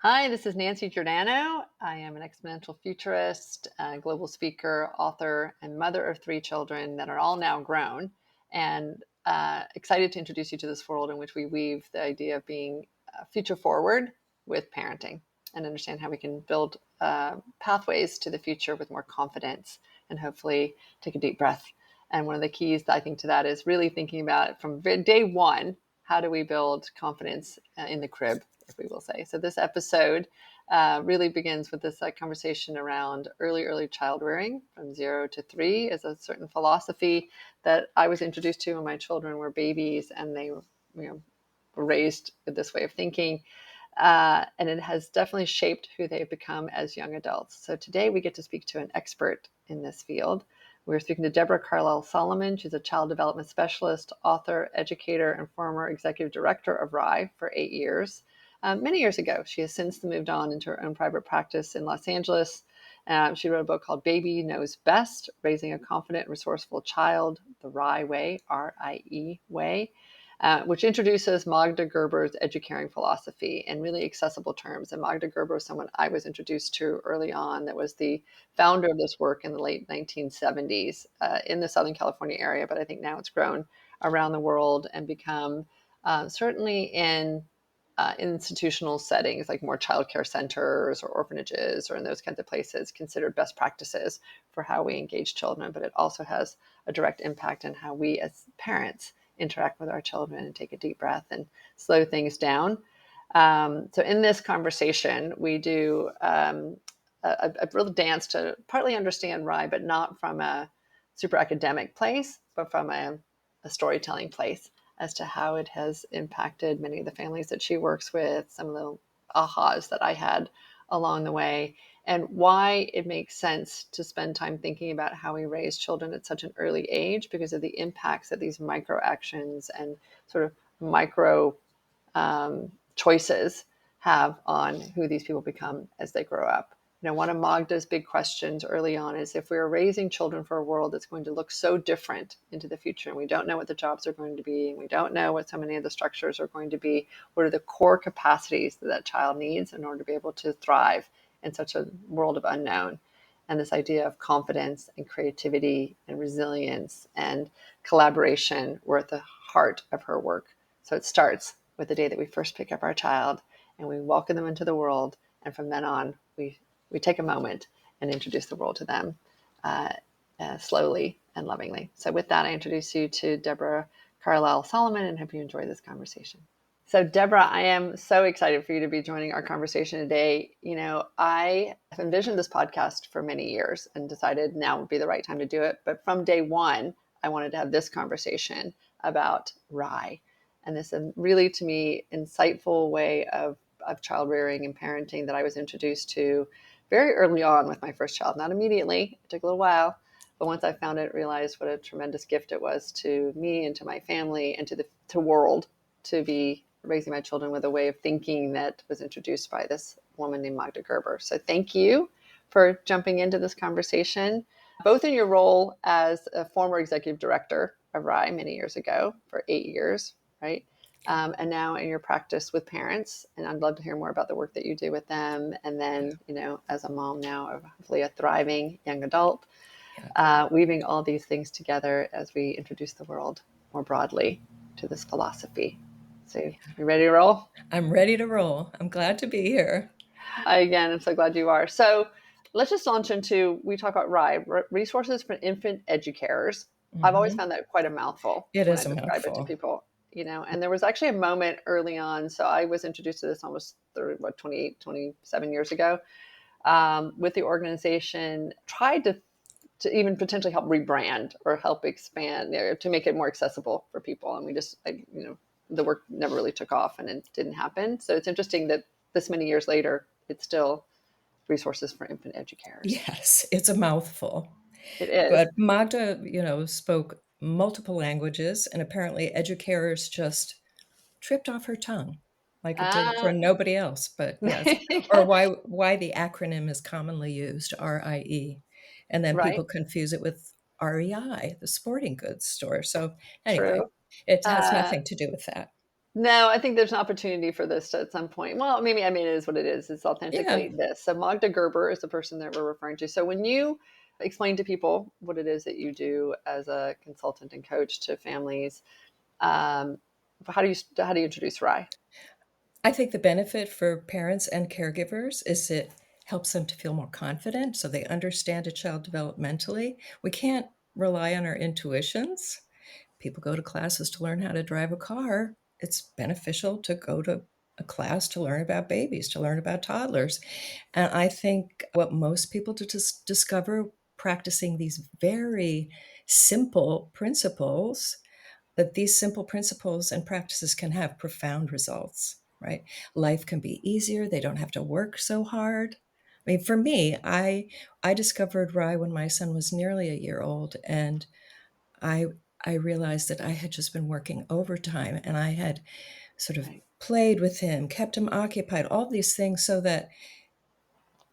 Hi, this is Nancy Giordano. I am an exponential futurist, global speaker, author, and mother of three children that are all now grown, and excited to introduce you to this world in which we weave the idea of being future forward with parenting and understand how we can build pathways to the future with more confidence and hopefully take a deep breath. And one of the keys, I think, to that is really thinking about from day one, how do we build confidence in the crib, if we will say. So this episode really begins with this conversation around early child rearing from 0 to 3 is a certain philosophy that I was introduced to when my children were babies and they were raised with this way of thinking. And it has definitely shaped who they've become as young adults. So today we get to speak to an expert in this field. We're speaking to Deborah Carlisle Solomon. She's a child development specialist, author, educator, and former executive director of RIE for 8 years. Many years ago, she has since moved on into her own private practice in Los Angeles. She wrote a book called Baby Knows Best, Raising a Confident, Resourceful Child, the RIE Way, RIE Way. Which introduces Magda Gerber's educaring philosophy in really accessible terms. And Magda Gerber was someone I was introduced to early on that was the founder of this work in the late 1970s in the Southern California area. But I think now it's grown around the world and become certainly in institutional settings like more childcare centers or orphanages or in those kinds of places considered best practices for how we engage children. But it also has a direct impact on how we as parents interact with our children and take a deep breath and slow things down. So in this conversation, we do a real dance to partly understand RIE, but not from a super academic place, but from a storytelling place as to how it has impacted many of the families that she works with, some of the ahas that I had along the way, and why it makes sense to spend time thinking about how we raise children at such an early age because of the impacts that these micro actions and sort of micro choices have on who these people become as they grow up. One of Magda's big questions early on is if we're raising children for a world that's going to look so different into the future, and we don't know what the jobs are going to be, and we don't know what so many of the structures are going to be, what are the core capacities that that child needs in order to be able to thrive in such a world of unknown? And this idea of confidence and creativity and resilience and collaboration were at the heart of her work. So it starts with the day that we first pick up our child and we welcome them into the world. And from then on, we take a moment and introduce the world to them slowly and lovingly. So with that, I introduce you to Deborah Carlisle Solomon and hope you enjoy this conversation. So Deborah, I am so excited for you to be joining our conversation today. I have envisioned this podcast for many years and decided now would be the right time to do it. But from day one, I wanted to have this conversation about RIE and this really, to me, insightful way of child rearing and parenting that I was introduced to very early on with my first child. Not immediately, it took a little while, but once I found it, realized what a tremendous gift it was to me and to my family and to the world to be raising my children with a way of thinking that was introduced by this woman named Magda Gerber. So thank you for jumping into this conversation, both in your role as a former executive director of RIE many years ago for 8 years, right? And now in your practice with parents. And I'd love to hear more about the work that you do with them. And then, as a mom now of hopefully a thriving young adult, weaving all these things together as we introduce the world more broadly to this philosophy. So you ready to roll? I'm ready to roll. I'm glad to be here. Again, I'm so glad you are. So let's just launch into, we talk about RIE, Resources for Infant Educators. I've always found that quite a mouthful It when is I a describe it to mouthful. people, and there was actually a moment early on. So I was introduced to this almost 28, 27 years ago with the organization, tried to even potentially help rebrand or help expand, to make it more accessible for people. And we just, the work never really took off and it didn't happen. So it's interesting that this many years later, it's still Resources for Infant Educators. Yes, it's a mouthful. It is. But Magda, spoke multiple languages, and apparently educators just tripped off her tongue like it did for nobody else. But yes, or why the acronym is commonly used, RIE, and then Right. people confuse it with REI, the sporting goods store. So anyway, True. it has Uh, nothing to do with that. No, I think there's an opportunity for this at some point. Well, maybe, I mean, it is what it is. It's Yeah. authentically this. So Magda Gerber is the person that we're referring to. So when you explain to people what it is that you do as a consultant and coach to families, um, how do you introduce Rye? I think the benefit for parents and caregivers is it helps them to feel more confident so they understand a child developmentally. We can't rely on our intuitions. People go to classes to learn how to drive a car. It's beneficial to go to a class to learn about babies, to learn about toddlers. And I think what most people discover practicing these very simple principles, that these simple principles and practices can have profound results, right? Life can be easier. They don't have to work so hard. I mean, for me, I discovered Rye when my son was nearly a year old, and I I realized that I had just been working overtime, and I had sort of Right. played with him, kept him occupied, all these things, so that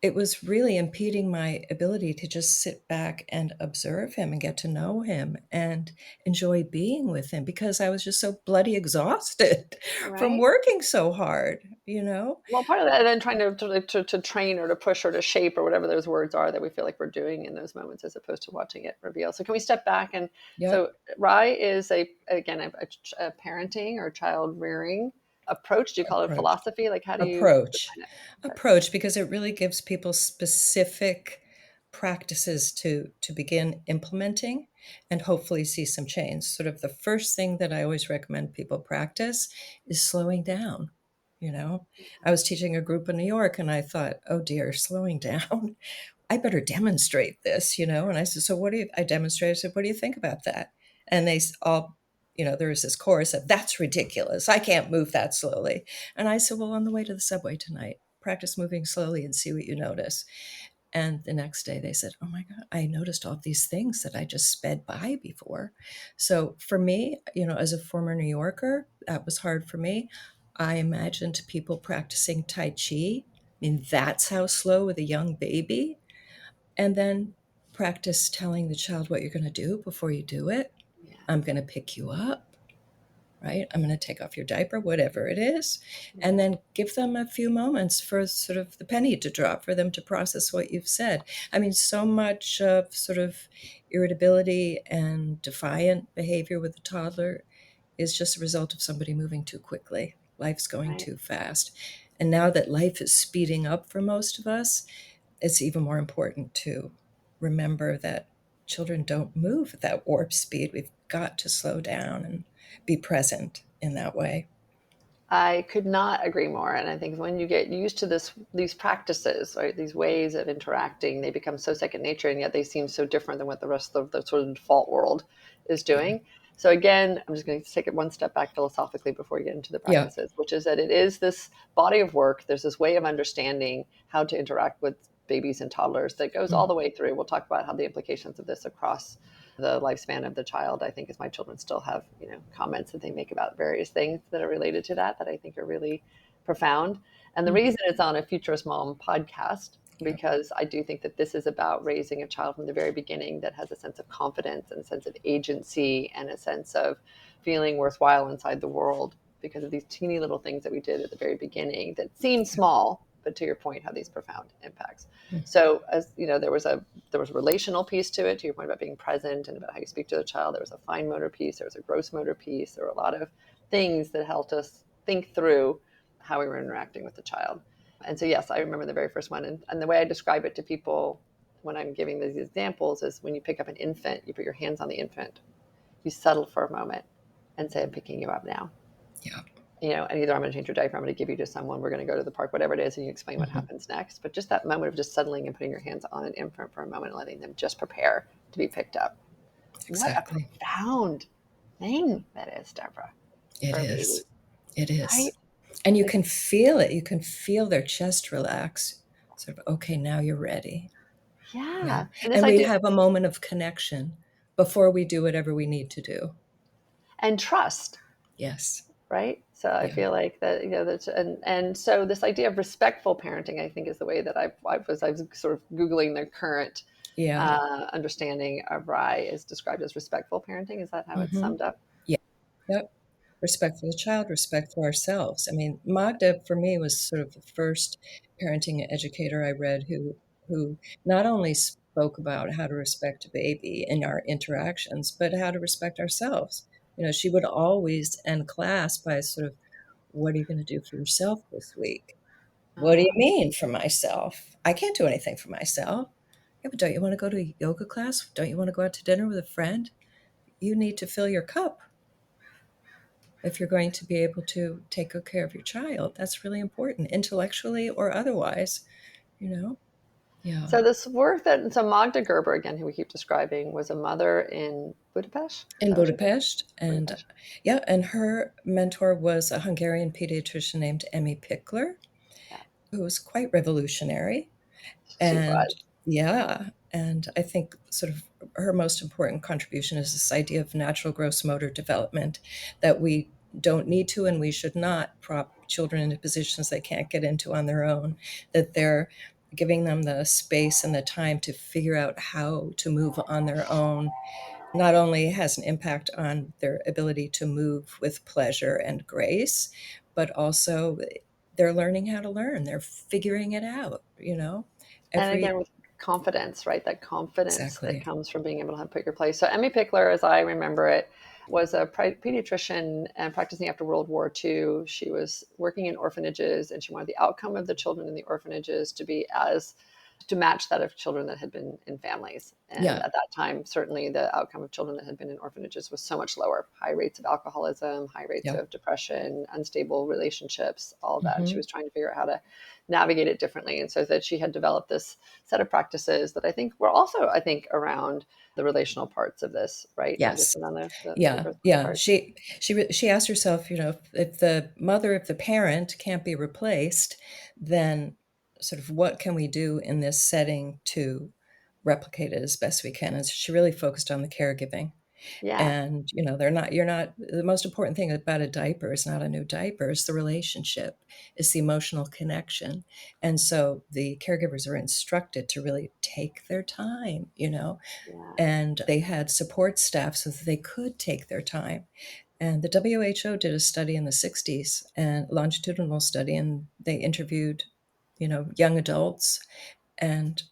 it was really impeding my ability to just sit back and observe him and get to know him and enjoy being with him because I was just so bloody exhausted from Right. working so hard, you know? Well, part of that, and then trying to train or to push or to shape or whatever those words are that we feel like we're doing in those moments, as opposed to watching it reveal. So, can we step back? And Yep. so, Rye is a parenting or child rearing approach. Do you call it Approach. philosophy? Like, how do you Approach. define it? Okay. Approach, because it really gives people specific practices to begin implementing and hopefully see some change. Sort of the first thing that I always recommend people practice is slowing down. You know, I was teaching a group in New York and I thought, oh dear, slowing down. I better demonstrate this, you know? And I said, so what do you, I demonstrated, I said, what do you think about that? And they all, you know, there was this chorus of, that's ridiculous. I can't move that slowly. And I said, well, on the way to the subway tonight, practice moving slowly and see what you notice. And the next day they said, oh my God, I noticed all these things that I just sped by before. So for me, you know, as a former New Yorker, that was hard for me. I imagined people practicing Tai Chi. I mean, that's how slow with a young baby. And then practice telling the child what you're going to do before you do it. Yeah. I'm going to pick you up, right? I'm going to take off your diaper, whatever it is. And Yeah. then give them a few moments for sort of the penny to drop for them to process what you've said. I mean, so much of sort of irritability and defiant behavior with a toddler is just a result of somebody moving too quickly. Life's going Right. too fast. And now that life is speeding up for most of us, it's even more important to remember that children don't move at that warp speed. We've got to slow down and be present in that way. I could not agree more. And I think when you get used to these practices, right, these ways of interacting, they become so second nature, and yet they seem so different than what the rest of the sort of default world is Yeah. doing. So again, I'm just going to take it one step back philosophically before we get into the Yeah. practices, which is that it is this body of work. There's this way of understanding how to interact with babies and toddlers that goes all Mm. the way through. We'll talk about how the implications of this across the lifespan of the child. I think as my children still have, comments that they make about various things that are related to that I think are really profound. And the Mm. reason it's on a Futurist Mom podcast, Yeah. because I do think that this is about raising a child from the very beginning that has a sense of confidence and a sense of agency and a sense of feeling worthwhile inside the world because of these teeny little things that we did at the very beginning that seem Yeah. small, but to your point, have these profound impacts. Mm. So, as you know, there was a relational piece to it, to your point about being present and about how you speak to the child. There was a fine motor piece, there was a gross motor piece. There were a lot of things that helped us think through how we were interacting with the child. And so, yes, I remember the very first one. And the way I describe it to people when I'm giving these examples is when you pick up an infant, you put your hands on the infant, you settle for a moment and say, I'm picking you up now. Yeah. And either I'm going to change your diaper, I'm going to give you to someone, we're going to go to the park, whatever it is, and you explain what Hmm. happens next. But just that moment of just settling and putting your hands on an infant for a moment and letting them just prepare to be picked up. What a Exactly. profound thing that is, Deborah, It for a baby, is. It right? is. And you Like, can feel it. You can feel their chest relax. Sort of, okay, now you're ready. Yeah. yeah. And this And we idea, have a moment of connection before we do whatever we need to do. and trust, Yes. right? So I Yeah. feel like that, that's, and so this idea of respectful parenting, I think, is the way that I was sort of Googling the current Yeah. understanding of Rye is described as respectful parenting. Is that how it's Hmm. summed up? Yeah. Yep. respect for the child, respect for ourselves. I mean, Magda for me was sort of the first parenting educator I read who not only spoke about how to respect a baby in our interactions, but how to respect ourselves. You know, she would always end class by sort of, "What are you going to do for yourself this week?" "What do you Um, mean for myself? I can't do anything for myself." "Yeah, but don't you want to go to a yoga class? Don't you want to go out to dinner with a friend? You need to fill your cup if you're going to be able to take good care of your child. That's really important, intellectually or otherwise, you know?" Yeah. so this work that so Magda Gerber again, who we keep describing, was a mother in Budapest. Is In that what she said? Budapest, and Budapest. yeah, and her mentor was a Hungarian pediatrician named Emmy Pickler, Yeah, who was quite revolutionary. she And was. yeah, and I think sort of her most important contribution is this idea of natural gross motor development, that we don't need to and we should not prop children into positions they can't get into on their own, that they're giving them the space and the time to figure out how to move on their own not only has an impact on their ability to move with pleasure and grace, but also they're learning how to learn. They're figuring it out, you know? And again, Every with confidence, right? That confidence that exactly. comes from being able to put your place. So Emmy Pickler, as I remember it, was a pediatrician and practicing after World War II. She was working in orphanages, and she wanted the outcome of the children in the orphanages to be as to match that of children that had been in families. And Yeah, at that time, certainly the outcome of children that had been in orphanages was so much lower. High rates of alcoholism, high rates yeah. of depression, unstable relationships, all of that. And she Mhm. was trying to figure out how to navigate it differently. And so that she had developed this set of practices that I think were also, I think, around the relational parts of this, right? Not just Yes. around the Yeah, birth yeah. part. She asked herself, you know, if the mother, if the parent can't be replaced, then sort of what can we do in this setting to replicate it as best we can? And she really focused on the caregiving. Yeah. And, you know, they're not you're not the most important thing about a diaper is not a new diaper, it's the relationship, it's the emotional connection. And so the caregivers are instructed to really take their time, you know, Yeah. and they had support staff so that they could take their time. And the WHO did a study in the 60s and longitudinal study, and they interviewed, you know, young adults, and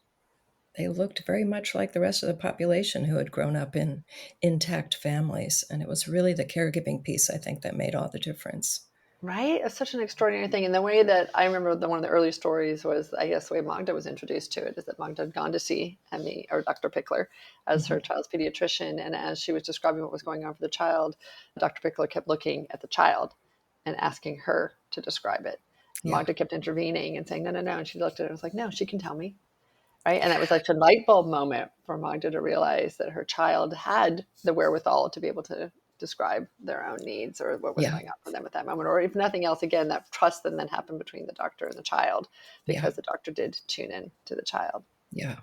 they looked very much like the rest of the population who had grown up in intact families. And it was really the caregiving piece, I think, that made all the difference. Right? It's such an extraordinary thing. And the way that I remember one of the early stories was, I guess, the way Magda was introduced to it is that Magda had gone to see Emmy or Dr. Pickler as her Mhm. child's pediatrician. And as she was describing what was going on for the child, Dr. Pickler kept looking at the child and asking her to describe it. Yeah, Magda kept intervening and saying, no, no, no. And she looked at it and was like, no, she can tell me. Right. And that was like a light bulb moment for Magda to realize that her child had the wherewithal to be able to describe their own needs or what was yeah, going on for them at that moment. Or if nothing else, again, that trust then happened between the doctor and the child yeah, because the doctor did tune in to the child. yeah.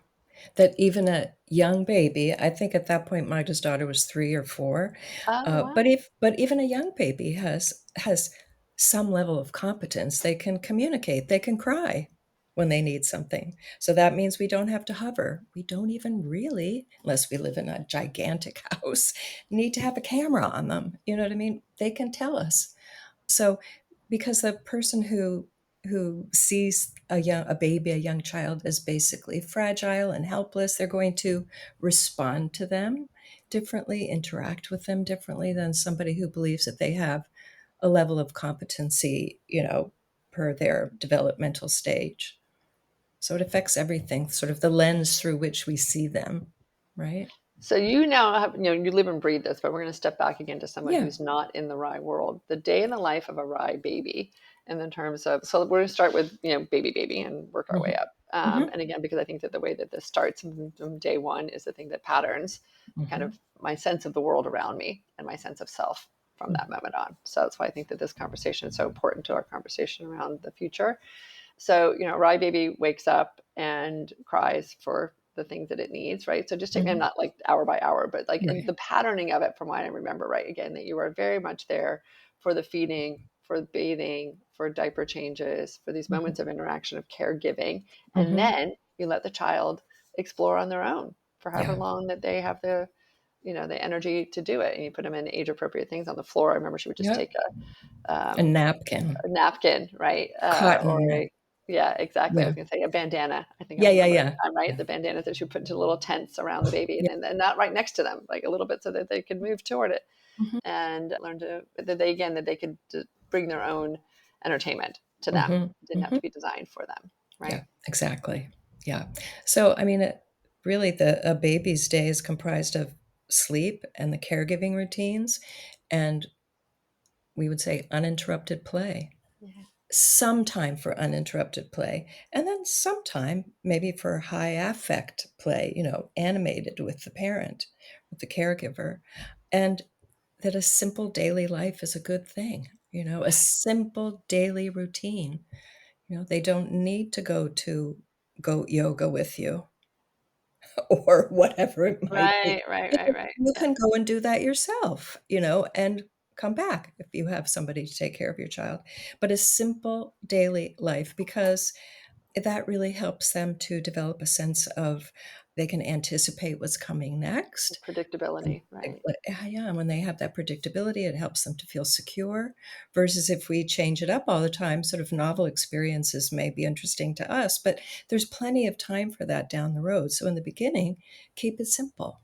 That even a young baby, I think at that point Magda's daughter was 3 or 4, Oh, but wow. if but even a young baby has some level of competence. They can communicate, they can cry when they need something. So that means we don't have to hover. We don't even really, unless we live in a gigantic house, need to have a camera on them, you know what I mean? They can tell us. So, because the person who sees a baby, a young child as basically fragile and helpless, they're going to respond to them differently, interact with them differently than somebody who believes that they have a level of competency, you know, per their developmental stage. So it affects everything, sort of the lens through which we see them, right? So you now have, you live and breathe this, but we're going to step back again to someone Yeah. who's not in the rye world. The day in the life of a rye baby, and in terms of, so we're going to start with, baby, and work our way Mhm. up. Mhm. And again, because I think that the way that this starts from day one is the thing that patterns kind Mhm. of my sense of the world around me and my sense of self from that Mhm. moment on. So that's why I think that this conversation is so important to our conversation around the future. So, Rye Baby wakes up and cries for the things that it needs, right? So just take me, I'm Mhm. not like hour by hour, but like in Right. the patterning of it from what I remember, right? Again, that you are very much there for the feeding, for bathing, for diaper changes, for these Mhm. moments of interaction of caregiving. And Mhm. then you let the child explore on their own for however Yeah. long that they have the energy to do it. And you put them in age appropriate things on the floor. I remember she would just take Yep. A um, napkin, a napkin, right? Or cotton. a, yeah, exactly. I Yeah. was going to say a bandana. I think I Yeah, yeah, remember at yeah. the time, right? Yeah. The bandanas that you put into little tents around the baby, Yeah. and not right next to them, like a little bit, so that they could move toward it Mhm. and learn to that they again that they could bring their own entertainment to them. Mhm. It didn't have to Mhm. be designed for them, Yeah, right? exactly. Yeah. So, I mean, really, a baby's day is comprised of sleep and the caregiving routines, and we would say uninterrupted play. Yeah. Some time for uninterrupted play, and then some time maybe for high affect play, animated with the parent, with the caregiver, and that a simple daily life is a good thing, a simple daily routine. They don't need to go to goat yoga with you or whatever it might be. Right, right, You right, can right. you Yeah. can go and do that yourself, and come back if you have somebody to take care of your child. But a simple daily life, because that really helps them to develop a sense of they can anticipate what's coming next. And Predictability, right? yeah, when they have that predictability, it helps them to feel secure versus if we change it up all the time, sort of novel experiences may be interesting to us, but there's plenty of time for that down the road. So in the beginning, keep it simple,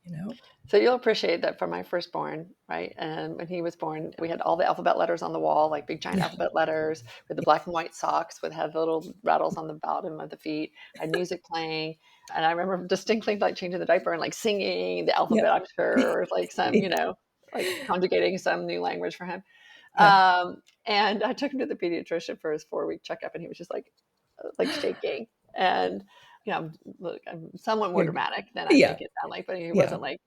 you know? So you'll appreciate that for my firstborn, right? And when he was born, we had all the alphabet letters on the wall, like big giant Yeah. alphabet letters with the black and white socks with had little rattles on the bottom of the feet. I had music playing. And I remember distinctly like changing the diaper and like singing the Yep. alphabet or like some, Yeah. like conjugating some new language for him. Yeah. And I took him to the pediatrician for his 4 week checkup and he was just like shaking. And look, I'm somewhat more You're dramatic than I yeah. make it sound like, but he Yeah. wasn't like,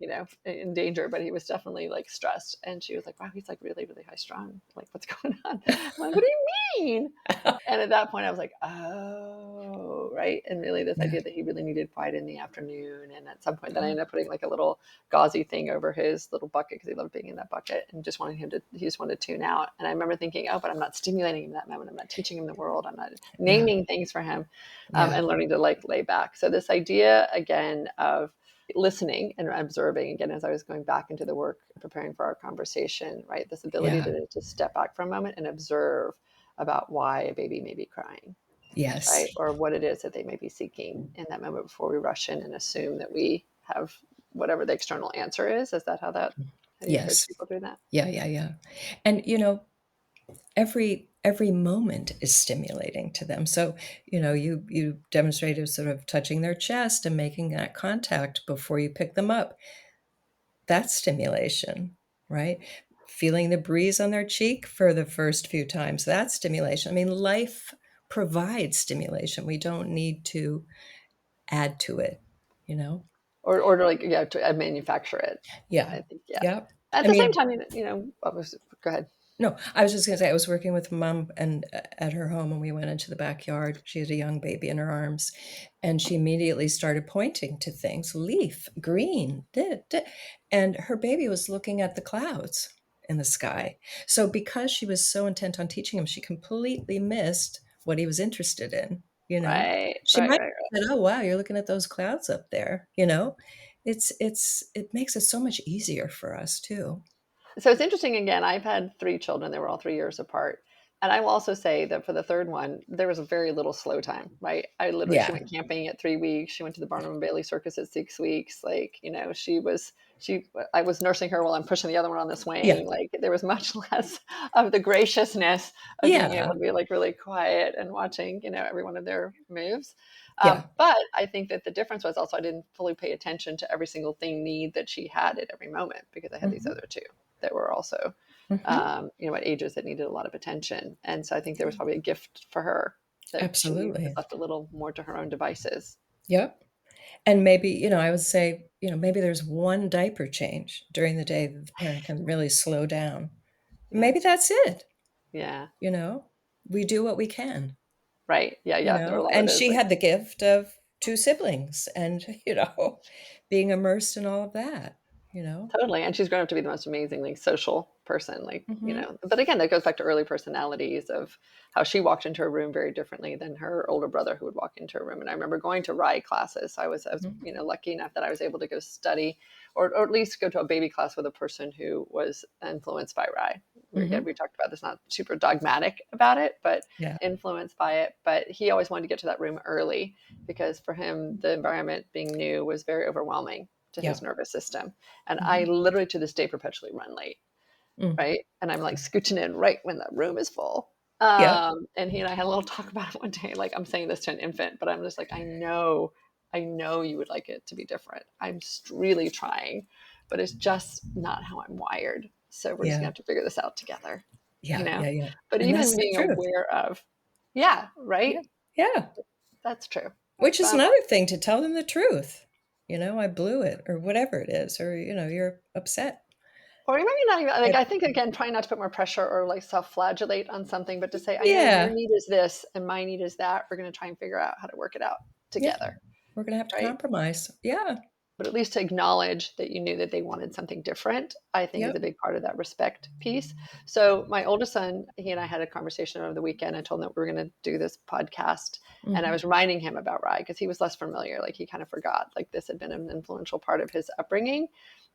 in danger, but he was definitely like stressed. And she was like, wow, he's like really, really high strung. Like, what's going on? I'm like, what do you mean? And at that point, I was like, oh, right. And really, this Yeah. idea that he really needed quiet in the afternoon. And at some point, then I ended up putting like a little gauzy thing over his little bucket because he loved being in that bucket and just wanted he just wanted to tune out. And I remember thinking, oh, but I'm not stimulating him in that moment. I'm not teaching him the world. I'm not Yeah. naming things for him Yeah. and learning to like lay back. So, this idea again of listening and observing again as I was going back into the work preparing for our conversation, right? This ability Yeah. to step back for a moment and observe about why a baby may be crying, Yes. right? Or what it is that they may be seeking in that moment before we rush in and assume that we have whatever the external answer is. Is that how you coach Yes. people through that? Yeah, yeah, yeah. And, every moment is stimulating to them. So, you demonstrated sort of touching their chest and making that contact before you pick them up. That's stimulation, right? Feeling the breeze on their cheek for the first few times, that's stimulation. I mean, life provides stimulation. We don't need to add to it, you know? Or to like, yeah, to manufacture it. Yeah. I think, yeah. Yep. At I the same mean, time, go ahead. no, I was just gonna say I was working with mom and at her home, and we went into the backyard. She had a young baby in her arms, and she immediately started pointing to things, leaf, green, and her baby was looking at the clouds in the sky. So because she was so intent on teaching him, she completely missed what he was interested in, you know? Right, She right, might right. have said, "Oh, wow, you're looking at those clouds up there," you know? It makes it so much easier for us too. So it's interesting again, I've had 3 children, they were all 3 years apart, and I will also say that for the 3rd one, there was very little slow time, right? She Yeah. went camping at 3 weeks, she went to the Barnum and Bailey Circus at 6 weeks, like, she I was nursing her while I'm pushing the other one on the Yeah. swing, like, there was much less of the graciousness of being able Yeah. to be, like, really quiet and watching, every one of their moves. Yeah. But I think that the difference was also I didn't fully pay attention to every single need that she had at every moment because I had these Mhm. other 2 that were also, Mhm. at ages that needed a lot of attention. And so I think there was probably a gift for her that she was Absolutely. left a little more to her own devices. Yep. And maybe, I would say, maybe there's one diaper change during the day that the parent can really slow down. Yeah. Maybe that's it, Yeah. you know? We do what we can, Right. Yeah. Yeah. There are a lot of And those she like, had the gift of 2 siblings and, being immersed in all of that, you know? Totally, and she's grown up to be the most amazingly social person, like, Mhm. but again, that goes back to early personalities of how she walked into a room very differently than her older brother who would walk into a room, and I remember going to RI classes. I was, Mhm. lucky enough that I was able to go study or at least go to a baby class with a person who was influenced by RI. Again, Mhm. we talked about this, not super dogmatic about it, but Yeah. influenced by it, but he always wanted to get to that room early because for him, the environment being new was very overwhelming to his Yeah. nervous system. And I Mhm. literally to this day perpetually run late, Mm. right? And I'm like scooching in right when that room is full. Yeah. And he and I had a little talk about it one day. Like I'm saying this to an infant, but I'm just like, I know you would like it to be different. I'm really trying, but it's just not how I'm wired. So we're just gonna Yeah. have to figure this out together, you Yeah, know? yeah, yeah. But And even that's the being truth. aware of, yeah, Yeah. right? Yeah. That's true. Which is Um, another thing to tell them the truth. "I blew it," or whatever it is, or, "You're upset." Or maybe not even like But I think again, trying not to put more pressure or like self-flagellate on something, but to say, I know your yeah. need is this and my need is that. We're going to try and figure out how to work it out Yeah. together, We're gonna have to right? compromise. Yeah. But at least to acknowledge that you knew that they wanted something different, I think is a Yep. big part of that respect piece. So my oldest son, he and I had a conversation over the weekend. I told him that we were going to do this podcast, and I Mhm. was reminding him about Rye because he was less familiar. Like he kind of forgot, like this had been an influential part of his upbringing.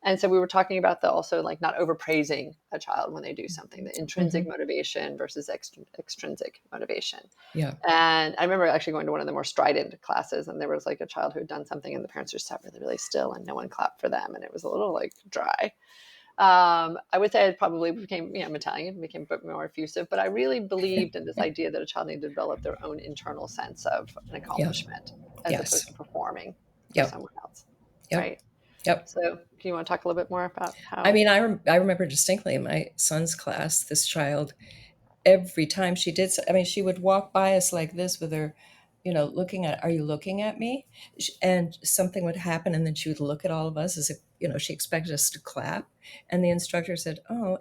And so we were talking about the also like not overpraising a child when they do something, the intrinsic Mhm. motivation versus extrinsic motivation. Yeah. And I remember actually going to one of the more strident classes, and there was like a child who had done something, and the parents just sat really, really still, and no one clapped for them, and it was a little like dry. I would say I probably became, I'm Italian, became a bit more effusive, but I really believed in this idea that a child needed to develop their own internal sense of an Yeah. accomplishment as opposed Yes. to performing for Yep. someone else, Yep. right? Yep. So, do you want to talk a little bit more about I how? mean, I remember distinctly in my son's class, this child, every time she did so I mean, she would walk by us like this with her, looking at, "Are you looking at me?" And something would happen, and then she would look at all of us as if, she expected us to clap, and the instructor said, "Oh,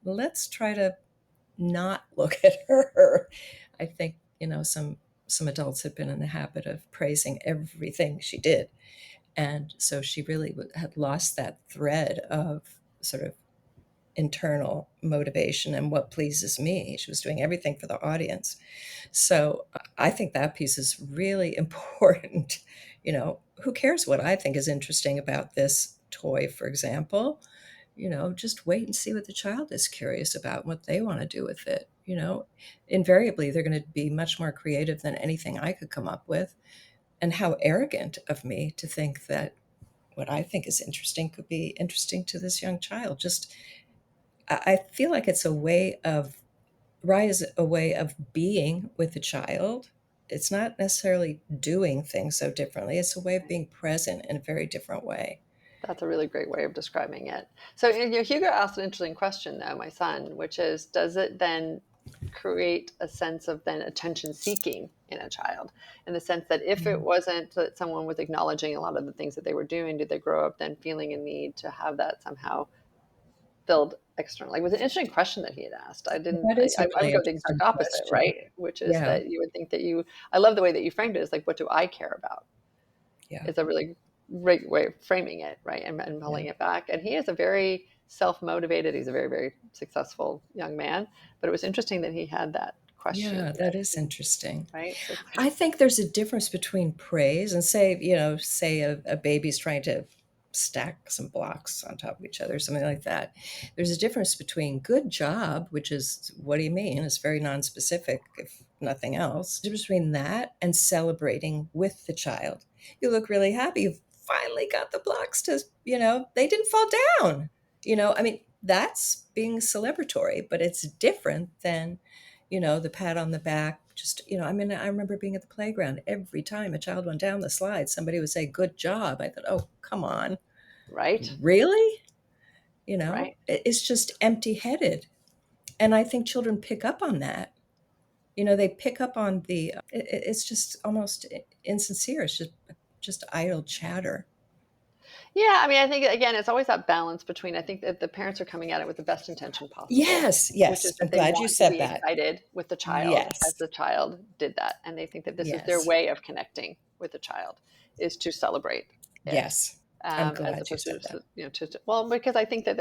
let's try to not look at her." I think, some adults had been in the habit of praising everything she did, and so she really had lost that thread of sort of internal motivation and what pleases me. She was doing everything for the audience. So I think that piece is really important. Who cares what I think is interesting about this toy, for example? Just wait and see what the child is curious about, what they want to do with it. Invariably, they're going to be much more creative than anything I could come up with. And how arrogant of me to think that what I think is interesting could be interesting to this young child. Just I feel like it's a way of Rise a way of being with the child. It's not necessarily doing things so differently. It's a way of being present in a very different way. That's a really great way of describing it. So, Hugo asked an interesting question, though, my son, which is, does it then create a sense of then attention seeking in a child? In the sense that if it Mm. wasn't that someone was acknowledging a lot of the things that they were doing, did they grow up then feeling a need to have that somehow filled externally? It was an interesting question that he had asked. I didn't, That is a I would really go the exact interesting opposite, question. right? Which is Yeah, that you would think that I love the way that you framed it. Is like, what do I care about? yeah, Is a really great way of framing it, right? And yeah. pulling it back. And he is a very self motivated, he's a very, very successful young man. But it was interesting that he had that question, Yeah, that is interesting. right? So, I think there's a difference between praise and say a baby's trying to stack some blocks on top of each other, something like that. There's a difference between good job, which is what do you mean? It's very nonspecific, if nothing else. The difference between that and celebrating with the child. You look really happy. You finally got the blocks they didn't fall down. I mean, that's being celebratory, but it's different than the pat on the back. Just, I mean, I remember being at the playground every time a child went down the slide, somebody would say, "Good job." I thought, oh, come on. right, Really? right. It's just empty headed. And I think children pick up on that. They pick up on it's just almost insincere. It's just idle chatter. Yeah, I mean, I think again, it's always that balance between. I think that the parents are coming at it with the best intention possible, Yes, which yes. is I'm that they glad you want to said be that. excited with the child as Yes, the child did that, and they think that this is their yes, way of connecting with the child is to celebrate it. yes. I'm as glad you opposed to said just, that. well, because I think that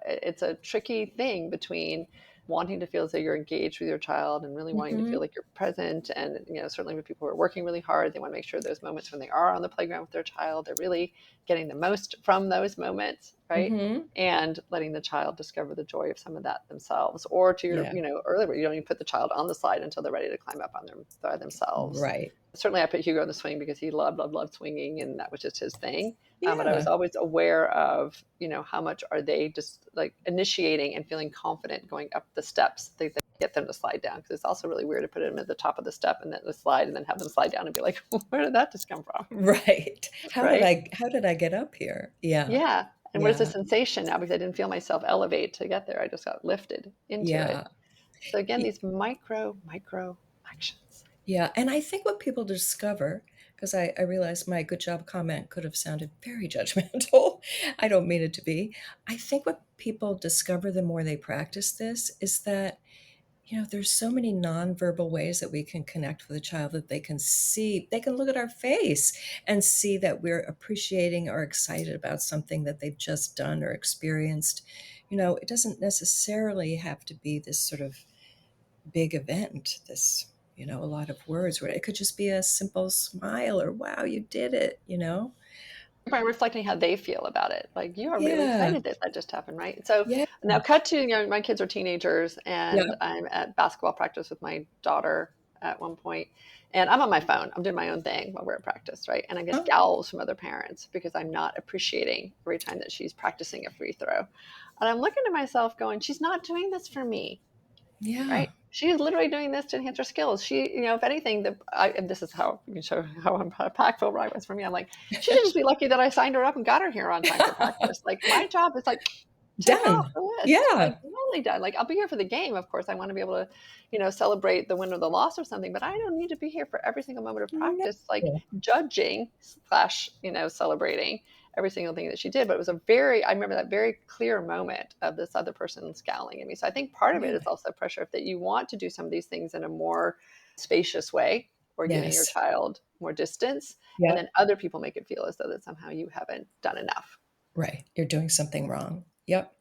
it's a tricky thing between wanting to feel as though you're engaged with your child and really wanting to feel Mhm. like you're present. And, certainly with people who are working really hard, they want to make sure those moments when they are on the playground with their child, they're really getting the most from those moments, right? Mhm. And letting the child discover the joy of some of that themselves. Or to your, Yeah. earlier, you don't even put the child on the slide until they're ready to climb up on them by themselves. Right. Certainly, I put Hugo on the swing because he loved, loved, loved swinging, and that was just his thing. But I was Yeah. always aware of, how much are they just like initiating and feeling confident going up the steps that get them to slide down. Because it's also really weird to put them at the top of the step and then the slide and then have them slide down and be like, where did that just come from? Right. Right? How did I get up here? Yeah. Yeah. And what is the Yeah. sensation now? Because I didn't feel myself elevate to get there. I just got lifted into it. Yeah. So again, Y these micro actions. Yeah, and I think what people discover, 'cause I realize my good job comment could have sounded very judgmental. I don't mean it to be. I think what people discover the more they practice this is that, there's so many nonverbal ways that we can connect with a child that they can look at our face and see that we're appreciating or excited about something that they've just done or experienced. It doesn't necessarily have to be this sort of big event, a lot of words, where it could just be a simple smile or, wow, you did it? By reflecting how they feel about it. Like, "You are really Yeah. excited that that just happened, right?" So, Yeah. now cut to, my kids are teenagers, Yeah. and I'm at basketball practice with my daughter at one point, and I'm on my phone. I'm doing my own thing while we're at practice, right? And I get Oh, scowls from other parents because I'm not appreciating every time that she's practicing a free throw. And I'm looking to myself going, "She's not doing this for me." yeah. Right? She is literally doing this to enhance her skills. She, if anything, and this is how you can show how impactful Rye was for me. I'm like, she should just be lucky that I signed her up and got her here on time for practice. Like my job is like, check off Done. the list, like Yeah. really done. Like I'll be here for the game, of course. I want to be able to, celebrate the win or the loss or something. But I don't need to be here for every single moment of practice, like No. judging slash, celebrating every single thing that she did. But it was I remember that very clear moment of this other person scowling at me. So I think part of it is Really? also pressure that you want to do some of these things in a more spacious way or giving your Yes. child more distance. And Yep. then other people make it feel as though that somehow you haven't done enough. Right. You're doing something wrong. Yep.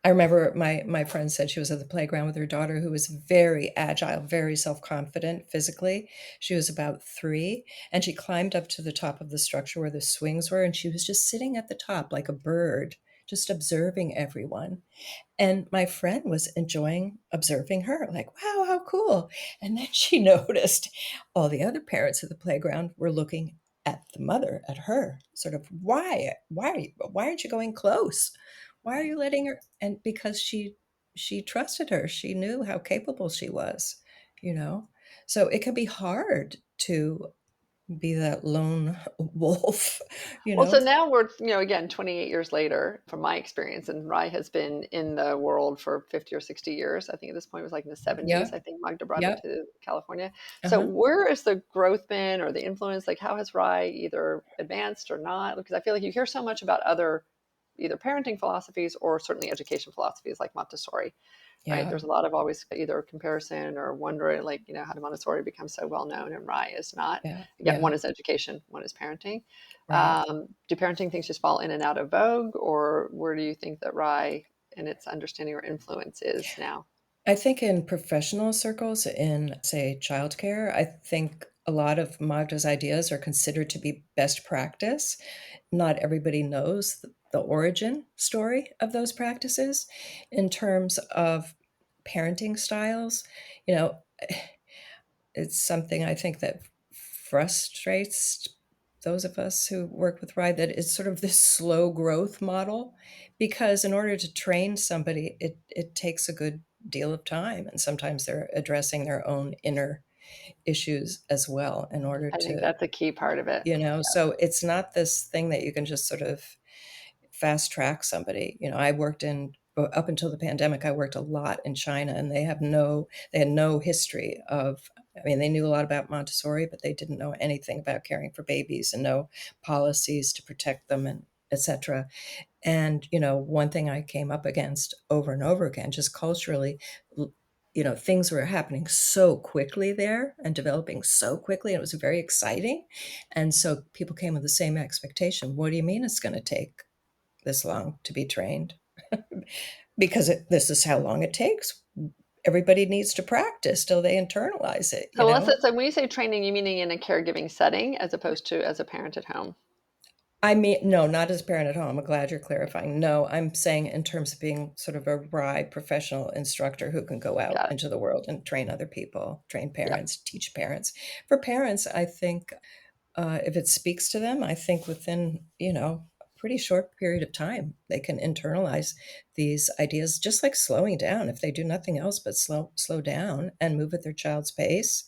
I remember my friend said she was at the playground with her daughter who was very agile, very self-confident physically. She was about 3, and she climbed up to the top of the structure where the swings were, and she was just sitting at the top like a bird, just observing everyone. And my friend was enjoying observing her, like, "Wow, how cool." And then she noticed all the other parents at the playground were looking at the mother, at her, sort of, why aren't you going close? Why are you letting her?" And because she trusted her, she knew how capable she was, you know? So it can be hard to be that lone wolf, you Well, so know? now we're, again, 28 years later, from my experience, and Rye has been in the world for 50 or 60 years. I think at this point it was like in the 70s. Yeah, I think Magda brought it yep, to California. So uh-huh, where has the growth been or the influence? Like, how has Rye either advanced or not? Because I feel like you hear so much about other either parenting philosophies or certainly education philosophies like Montessori, right? yeah, There's a lot of always either comparison or wondering, like, how did Montessori become so well known and Rye is not? yeah, Again, yeah, one is education, one is parenting. right. Do parenting things just fall in and out of vogue, or where do you think that Rye and its understanding or influence is now? I think in professional circles, in, say, childcare, I think a lot of Magda's ideas are considered to be best practice. Not everybody knows the origin story of those practices. In terms of parenting styles, you know, it's something I think that frustrates those of us who work with RIDE, that it's sort of this slow growth model, because in order to train somebody, it takes a good deal of time, and sometimes they're addressing their own inner issues as well in order I think to, that's a key part of it. so it's not this thing that you can just sort of fast track somebody. I worked in up until the pandemic, I worked a lot in China, and they had no history of, I mean, they knew a lot about Montessori, but they didn't know anything about caring for babies and no policies to protect them and etc. And, one thing I came up against over and over again, just culturally, things were happening so quickly there and developing so quickly. And it was very exciting. And so people came with the same expectation. What do you mean it's going to take this long to be trained? Because this is how long it takes. Everybody needs to practice till they internalize it, So Melissa, so when you say training, you meaning in a caregiving setting as opposed to as a parent at home? I mean, no, not as a parent at home. I'm glad you're clarifying. No, I'm saying in terms of being sort of a RI professional instructor who can go out Got it. into the world and train other people, train Yeah. parents, teach parents. For parents, I think if it speaks to them, I think within, a pretty short period of time, they can internalize these ideas, just like slowing down. If they do nothing else but slow down and move at their child's pace,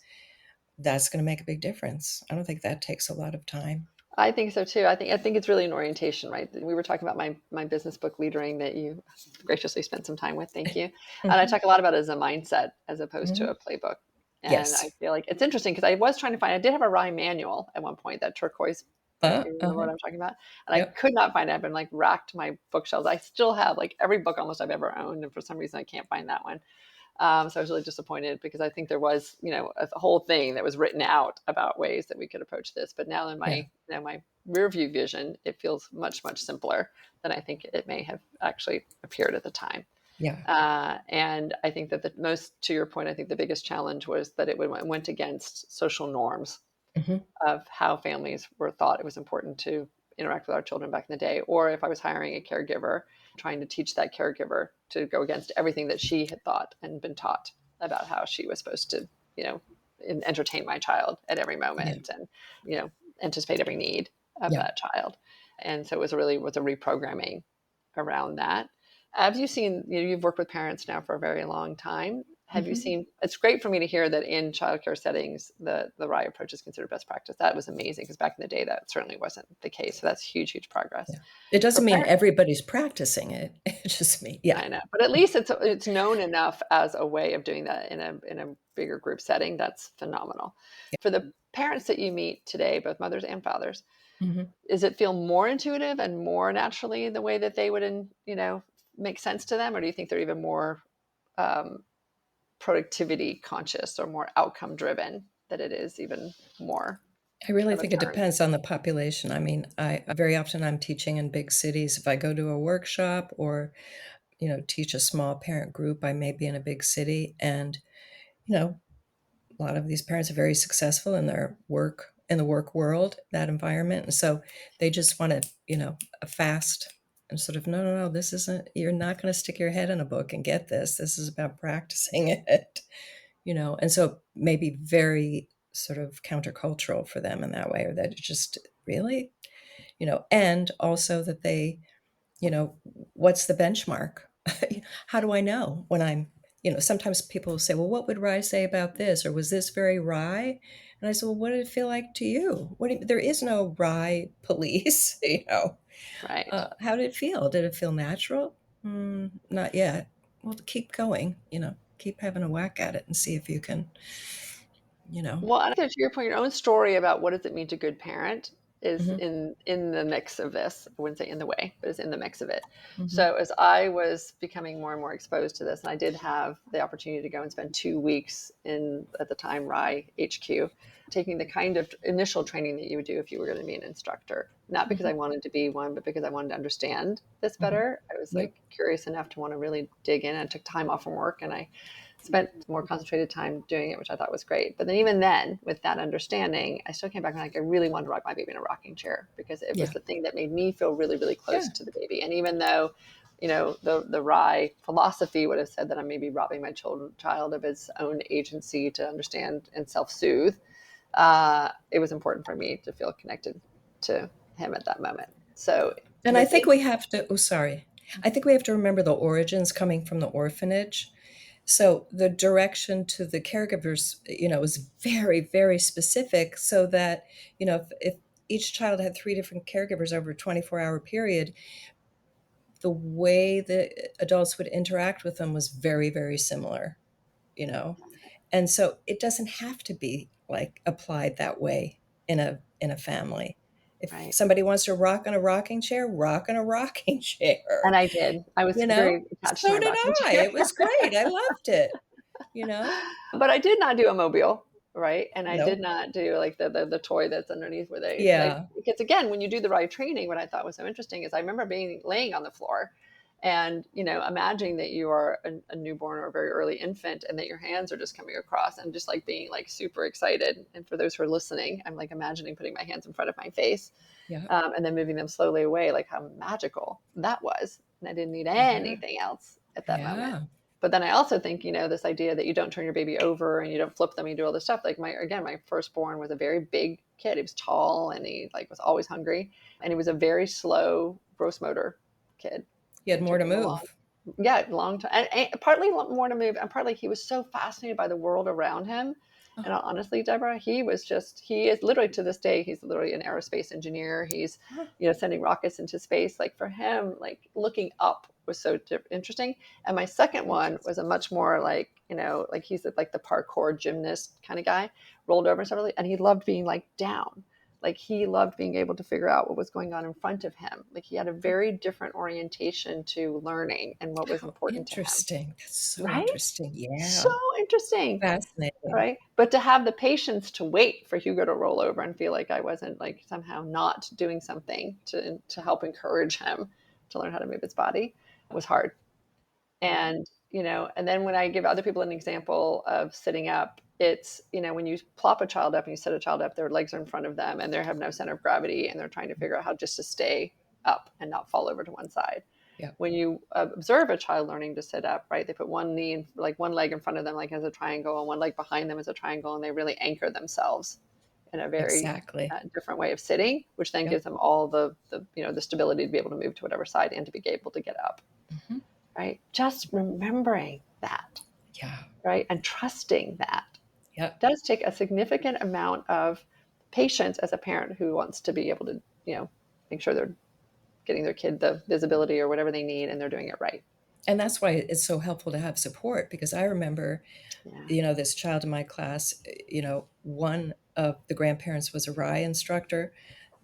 that's going to make a big difference. I don't think that takes a lot of time. I think so too. I think it's really an orientation, right? We were talking about my business book leadering that you graciously spent some time with. Thank you. And I Mhm, talk a lot about it as a mindset as opposed to mhm. a playbook. And I Yes. feel like it's interesting because I was trying to find. I did have a Rye manual at one point, that turquoise print. You remember what Uh-huh. I'm talking about? And I Yep. could not find it. I've been like racked my bookshelves. I still have like every book almost I've ever owned, and for some reason I can't find that one. So I was really disappointed because I think there was, a whole thing that was written out about ways that we could approach this. But now in Yeah. my rear view vision, it feels much, much simpler than I think it may have actually appeared at the time. Yeah. And I think that to your point, I think the biggest challenge was that it went against social norms Mhm. of how families were thought it was important to interact with our children back in the day. Or if I was hiring a caregiver, trying to teach that caregiver to go against everything that she had thought and been taught about how she was supposed to, you know, entertain my child at every Yeah. moment and, anticipate every need of Yeah. that child. And so it was a reprogramming around that. Have you seen, you've worked with parents now for a very long time. Have you Mhm. seen, it's great for me to hear that in childcare settings, the RIE approach is considered best practice. That was amazing because back in the day, that certainly wasn't the case. So that's huge, huge progress. Yeah. It For doesn't mean parents, everybody's practicing it. It just mean yeah. I know, but at least it's known enough as a way of doing that in a bigger group setting. That's phenomenal. Yeah. For the parents that you meet today, both mothers and fathers, Mhm. does it feel more intuitive and more naturally the way that they would, make sense to them, or do you think they're even more um, productivity conscious or more outcome driven that it is even more I really of a think it turn? depends on the population. I mean, I very often I'm teaching in big cities. If I go to a workshop or, teach a small parent group, I may be in a big city and, you know, a lot of these parents are very successful in their work in the work world, that environment, and so they just want to, a fast and sort of no, no, no, this isn't. You're not going to stick your head in a book and get this. This is about practicing it, and so maybe very sort of countercultural for them in that way, or that it just really, and also that they you know, what's the benchmark? How do I know when sometimes people say, well, what would Rye say about this? Or was this very Rye? And I said, well, what did it feel like to you? There is no Rye police, Right. How did it feel? Did it feel natural? Not yet. Well, keep going, keep having a whack at it and see if you can, you know. Well, I think to your point, your own story about what does it mean to good parent is Mhm, in the mix of this. I wouldn't say in the way, but is in the mix of it. mhm, So as I was becoming more and more exposed to this, and I did have the opportunity to go and spend 2 weeks in at the time Rye HQ, taking the kind of initial training that you would do if you were going to be an instructor. Not because mhm, I wanted to be one, but because I wanted to understand this mhm. better. I was Yep. like curious enough to want to really dig in. I took time off from work and I spent more concentrated time doing it, which I thought was great. But then even then, with that understanding, I still came back and like I really wanted to rock my baby in a rocking chair because it was Yeah. the thing that made me feel really, really close Yeah. to the baby. And even though, the Rye philosophy would have said that I'm maybe robbing my child of his own agency to understand and self-soothe, it was important for me to feel connected to him at that moment. So And I with think it, we have to, oh, sorry. I think we have to remember the origins coming from the orphanage. So the direction to the caregivers, is very, very specific so that, if each child had three different caregivers over a 24-hour period, the way the adults would interact with them was very, very similar, you know? And so it doesn't have to be like applied that way in a family. If right. somebody wants to rock in a rocking chair, rock in a rocking chair. And I did. I was very attached to So my did rocking I. chair. It was great. I loved it. you know? But I did not do a mobile, right? And I did No. not do like the toy that's underneath where they like, Yeah. because again, when you do the right training, what I thought was so interesting is I remember being laying on the floor and imagining that you are a newborn or a very early infant and that your hands are just coming across and just like being like super excited. And for those who are listening, I'm like imagining putting my hands in front of my face, Yeah. and then moving them slowly away, like how magical that was. And I didn't need Yeah. anything else at that moment. Yeah. But then I also think, this idea that you don't turn your baby over and you don't flip them, you do all this stuff. Like my firstborn was a very big kid. He was tall and he like was always hungry, and he was a very slow gross motor kid. You had It more took to him a long, move. yeah, long time, and partly more to move, and partly he was so fascinated by the world around him. Oh, And honestly, Deborah, he is literally to this day, he's literally an aerospace engineer. He's, huh. sending rockets into space. Like for him, like looking up was so interesting. And my second one was a much more like, like he's like the parkour gymnast kind of guy, rolled over and stuff, and he loved being like down. Like he loved being able to figure out what was going on in front of him. Like he had a very different orientation to learning and what was How important to him. interesting. That's so Right? interesting. So Yeah. interesting. Fascinating. Right. But to have the patience to wait for Hugo to roll over and feel like I wasn't like somehow not doing something to help encourage him to learn how to move his body was hard. And, and then when I give other people an example of sitting up, it's, when you plop a child up and you set a child up, their legs are in front of them and they have no center of gravity and they're trying to figure out how just to stay up and not fall over to one side. Yeah. When you observe a child learning to sit up, right, they put one knee, like one leg in front of them, like as a triangle, and one leg behind them as a triangle, and they really anchor themselves in a very Exactly. different way of sitting, which then Yep. gives them all the stability to be able to move to whatever side and to be able to get up, Mhm. right? Just remembering that, Yeah. right, and trusting that Yep. does take a significant amount of patience as a parent who wants to be able to, make sure they're getting their kid the visibility or whatever they need and they're doing it right. And that's why it's so helpful to have support because I remember, Yeah. this child in my class, one of the grandparents was a RI instructor.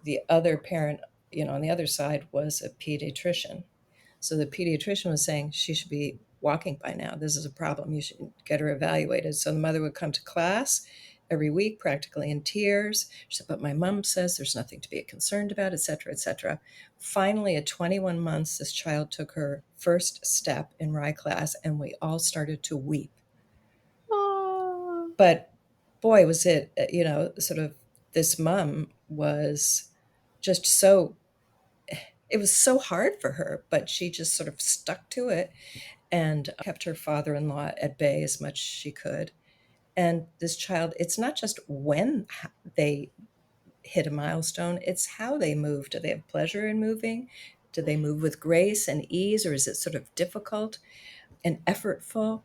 The other parent, on the other side was a pediatrician. So the pediatrician was saying she should be walking by now. This is a problem. You should get her evaluated. So the mother would come to class every week, practically in tears. She said, but my mom says there's nothing to be concerned about, et cetera, et cetera. Finally, at 21 months, this child took her first step in RI class, and we all started to weep. Oh, But boy, was it, sort of this mom was just so, it was so hard for her, but she just sort of stuck to it and kept her father-in-law at bay as much as she could. And this child, it's not just when they hit a milestone, it's how they move. Do they have pleasure in moving? Do they move with grace and ease, or is it sort of difficult and effortful?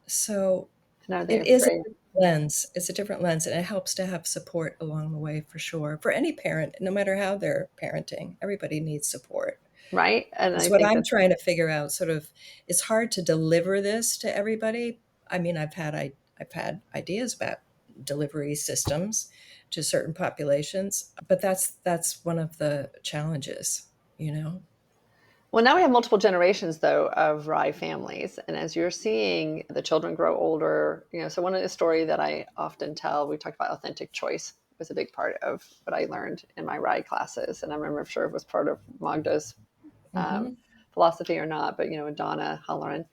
So another thing it is is a great. different lens. It's a different lens, and it helps to have support along the way for sure. For any parent, no matter how they're parenting, everybody needs support. Right. And Is I what think I'm that's trying to figure out, sort of it's hard to deliver this to everybody. I mean, I've had ideas about delivery systems to certain populations, but that's one of the challenges, you know? well, now we have multiple generations though of Rye families. And as you're seeing the children grow older, so one of the story that I often tell, we talked about authentic choice was a big part of what I learned in my Rye classes. And I'm not sure if it was part of Magda's um, Mhm. philosophy or not, but Donna Halloran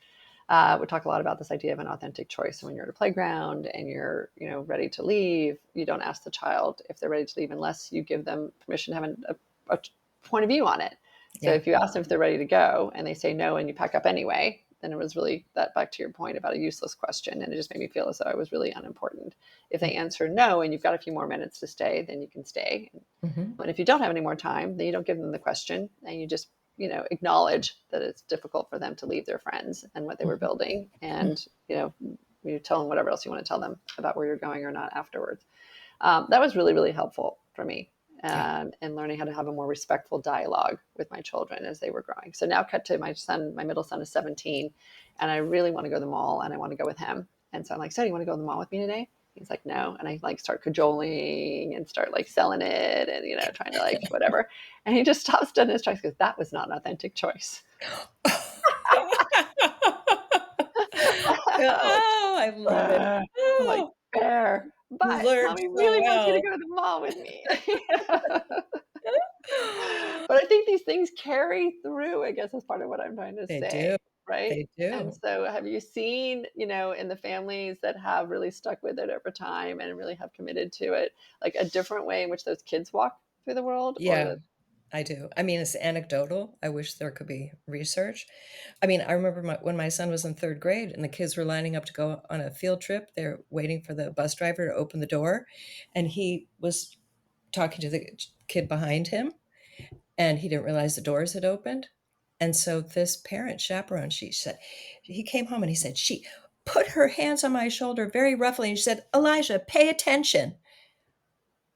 would talk a lot about this idea of an authentic choice. So when you're at a playground and you're, ready to leave, you don't ask the child if they're ready to leave unless you give them permission to have a point of view on it. So Yeah. if you ask them if they're ready to go and they say no and you pack up anyway, then it was really that back to your point about a useless question. And it just made me feel as though I was really unimportant. If they answer no and you've got a few more minutes to stay, then you can stay. Mhm. And if you don't have any more time, then you don't give them the question and you just, acknowledge that it's difficult for them to leave their friends and what they were Mhm. building. And, you tell them whatever else you want to tell them about where you're going or not afterwards. That was really, really helpful for me Yeah. in learning how to have a more respectful dialogue with my children as they were growing. So now cut to my son, my middle son is 17, and I really want to go to the mall and I want to go with him. And so I'm like, so do you want to go to the mall with me today? He's like, no. And I like start cajoling and start like selling it and, trying to like whatever. And he just stops dead in his tracks because that was not an authentic choice. Oh, I love it. I'm like, Oh, "Fair, you but learned mommy so really wants you to well. go to the mall with me." But I think these things carry through, I guess, is part of what I'm trying to They do, say, right? they And do. so have you seen, in the families that have really stuck with it over time and really have committed to it, like a different way in which those kids walk through the world or Yeah, the I do. I mean, it's anecdotal. I wish there could be research. I mean, I remember when my son was in 3rd grade and the kids were lining up to go on a field trip, they're waiting for the bus driver to open the door, and he was talking to the kid behind him, and he didn't realize the doors had opened. And so this parent chaperone, she said, he came home and he said, she put her hands on my shoulder very roughly and she said, Elijah, pay attention.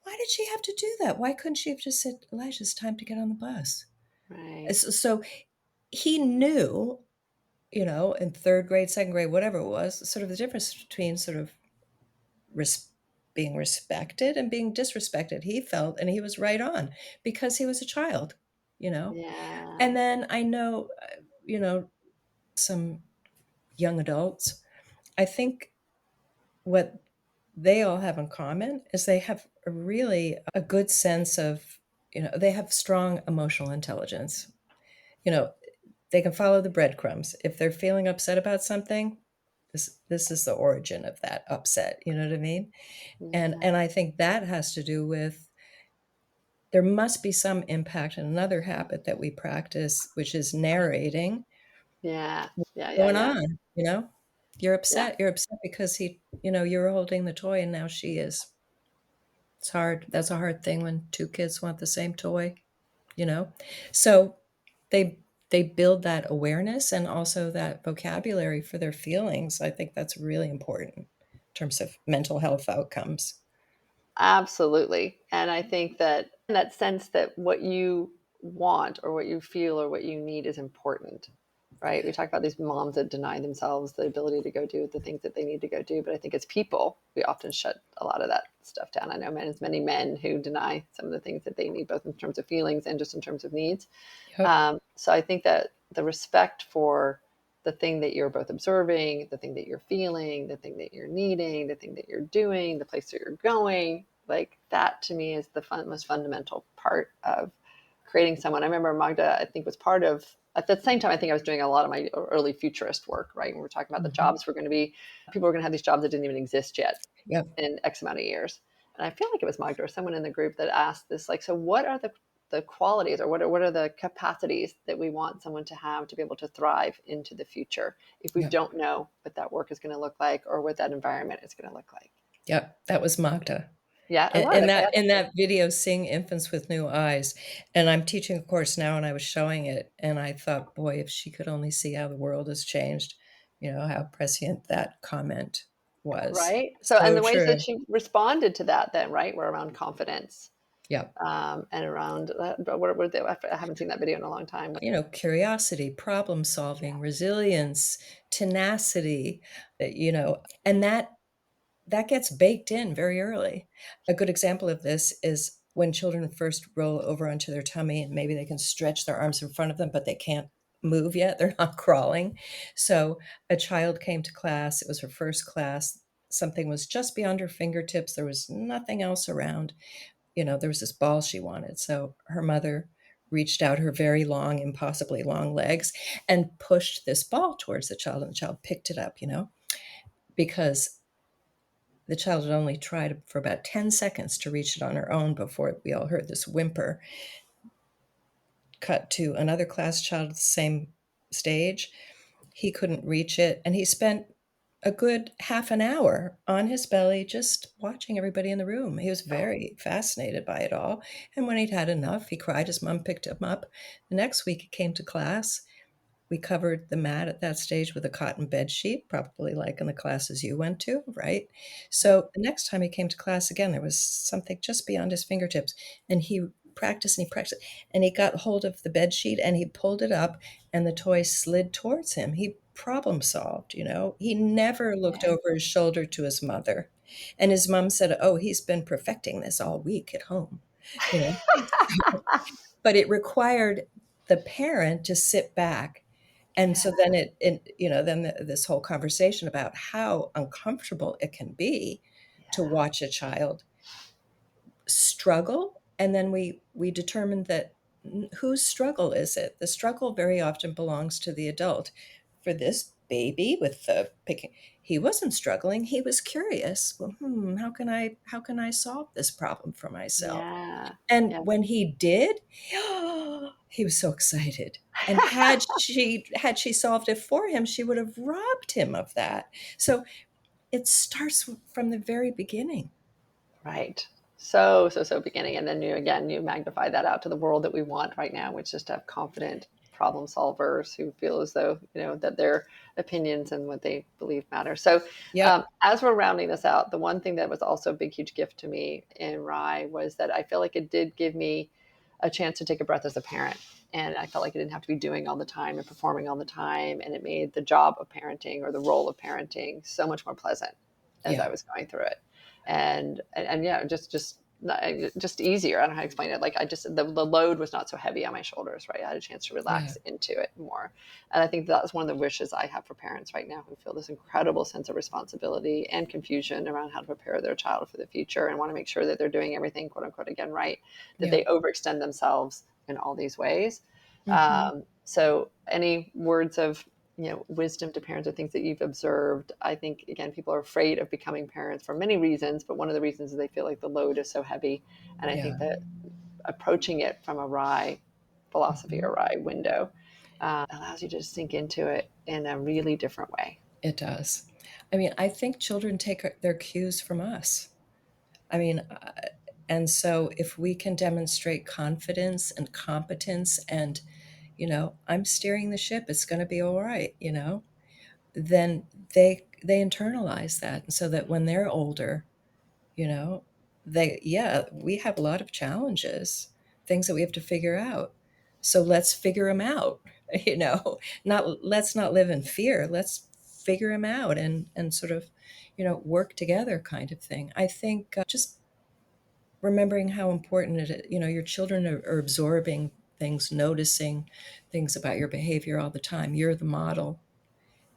Why did she have to do that? Why couldn't she have just said, Elijah, it's time to get on the bus? right. So he knew, in 3rd grade, 2nd grade, whatever it was, sort of the difference between sort of res- being respected and being disrespected. He felt, and he was right on because he was a child, you know. Yeah. And then I know, you know, some young adults, I think what they all have in common is they have a really a good sense of, they have strong emotional intelligence. You know, they can follow the breadcrumbs. If they're feeling upset about something, this is the origin of that upset, you know what I mean? Yeah. And I think that has to do with there must be some impact in another habit that we practice, which is narrating Yeah. Yeah, yeah, going yeah. on, you know? You're Yeah. upset. You're upset because you're holding the toy and now she is. It's hard. That's a hard thing when 2 kids want the same toy, you know? So they they build that awareness and also that vocabulary for their feelings. I think that's really important in terms of mental health outcomes. Absolutely. And I think that sense that what you want or what you feel or what you need is important, right? We talk about these moms that deny themselves the ability to go do the things that they need to go do. But I think as people, we often shut a lot of that stuff down. I know many men who deny some of the things that they need, both in terms of feelings and just in terms of needs. Yep, So I think that the respect for the thing that you're both observing, the thing that you're feeling, the thing that you're needing, the thing that you're doing, the place that you're going, like that to me is the most fundamental part of creating someone. I remember Magda, I think, was part of, at the same time, I think I was doing a lot of my early futurist work, right? When we're talking about the mhm, jobs, people were going to have these jobs that didn't even exist yet yep, in X amount of years. And I feel like it was Magda or someone in the group that asked this, like, so what are the qualities or what are the capacities that we want someone to have to be able to thrive into the future if we yep, don't know what that work is going to look like or what that environment is going to look like? yep, that was Magda. Yeah, it In was. in Okay. that That's in cool. that video, "Seeing Infants with New Eyes," and I'm teaching a course now, and I was showing it, and I thought, "Boy, if she could only see how the world has changed," how prescient that comment was. Right. So, and So the ways that true. she responded to that then, right, were around confidence Yep. and around, but what were they? I haven't seen that video in a long time. Curiosity, problem solving, resilience, tenacity, and that gets baked in very early. A good example of this is when children first roll over onto their tummy and maybe they can stretch their arms in front of them, but they can't move yet. They're not crawling. So a child came to class. It was her first class. Something was just beyond her fingertips. There was nothing else around. There was this ball she wanted. So her mother reached out her very long, impossibly long legs and pushed this ball towards the child, and the child picked it up, because the child had only tried for about 10 seconds to reach it on her own before we all heard this whimper. Cut to another class child at the same stage. He couldn't reach it, and he spent a good half an hour on his belly just watching everybody in the room. He was very fascinated by it all, and when he'd had enough, he cried. His mom picked him up. The next week, he came to class. We covered the mat at that stage with a cotton bed sheet, probably like in the classes you went to, right? So the next time he came to class again, there was something just beyond his fingertips, and he practiced, and he got hold of the bed sheet and he pulled it up, and the toy slid towards him. He problem solved, He never looked Yeah. over his shoulder to his mother, and his mom said, "Oh, he's been perfecting this all week at home," you know. But it required the parent to sit back And Yeah. so then this whole conversation about how uncomfortable it can be to Yeah. watch a child struggle, and then we determined that whose struggle is it? The struggle very often belongs to the adult. For this baby with the picking, he wasn't struggling, he was curious. Well, how can I solve this problem for myself? Yeah. And Yeah. when he did, he was so excited. And had she solved it for him, she would have robbed him of that. So it starts from the very beginning. Right. So, so, so beginning. And then you magnify that out to the world that we want right now, which is to have confident problem solvers who feel as though, that their opinions and what they believe matter. So, Yep. as we're rounding this out, the one thing that was also a big, huge gift to me in Rye was that I feel like it did give me a chance to take a breath as a parent. And I felt like I didn't have to be doing all the time and performing all the time. And it made the job of parenting or the role of parenting so much more pleasant as I Yeah. was going through it. And yeah, just easier. I don't know how to explain it. Like the load was not so heavy on my shoulders, right? I had a chance to Yeah. relax into it more. And I think that's one of the wishes I have for parents right now who feel this incredible sense of responsibility and confusion around how to prepare their child for the future and want to make sure that they're doing everything, quote unquote, again, right, that Yeah. they overextend themselves in all these ways. Mhm. So any words of wisdom to parents or things that you've observed? I think again, people are afraid of becoming parents for many reasons, but one of the reasons is they feel like the load is so heavy. And I Yeah. think that approaching it from a Rye philosophy Mhm. or Rye window allows you to just sink into it in a really different way. It does. I mean, I think children take their cues from us. I mean, and so if we can demonstrate confidence and competence and, I'm steering the ship, it's going to be all right, then they internalize that. And so that when they're older, you know, we have a lot of challenges, things that we have to figure out. So let's figure them out, not let's not live in fear. Let's figure them out and sort of, work together kind of thing. I think just remembering how important it is, your children are absorbing things, noticing things about your behavior all the time. You're the model.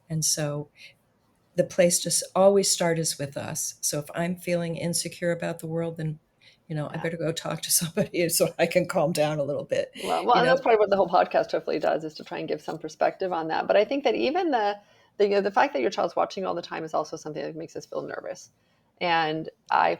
And so the place to always start is with us. So if I'm feeling insecure about the world, then, I Yeah. better go talk to somebody so I can calm down a little bit, Well, you and know? that's part of what the whole podcast hopefully does is to try and give some perspective on that. But I think that even the fact that your child's watching all the time is also something that makes us feel nervous. And it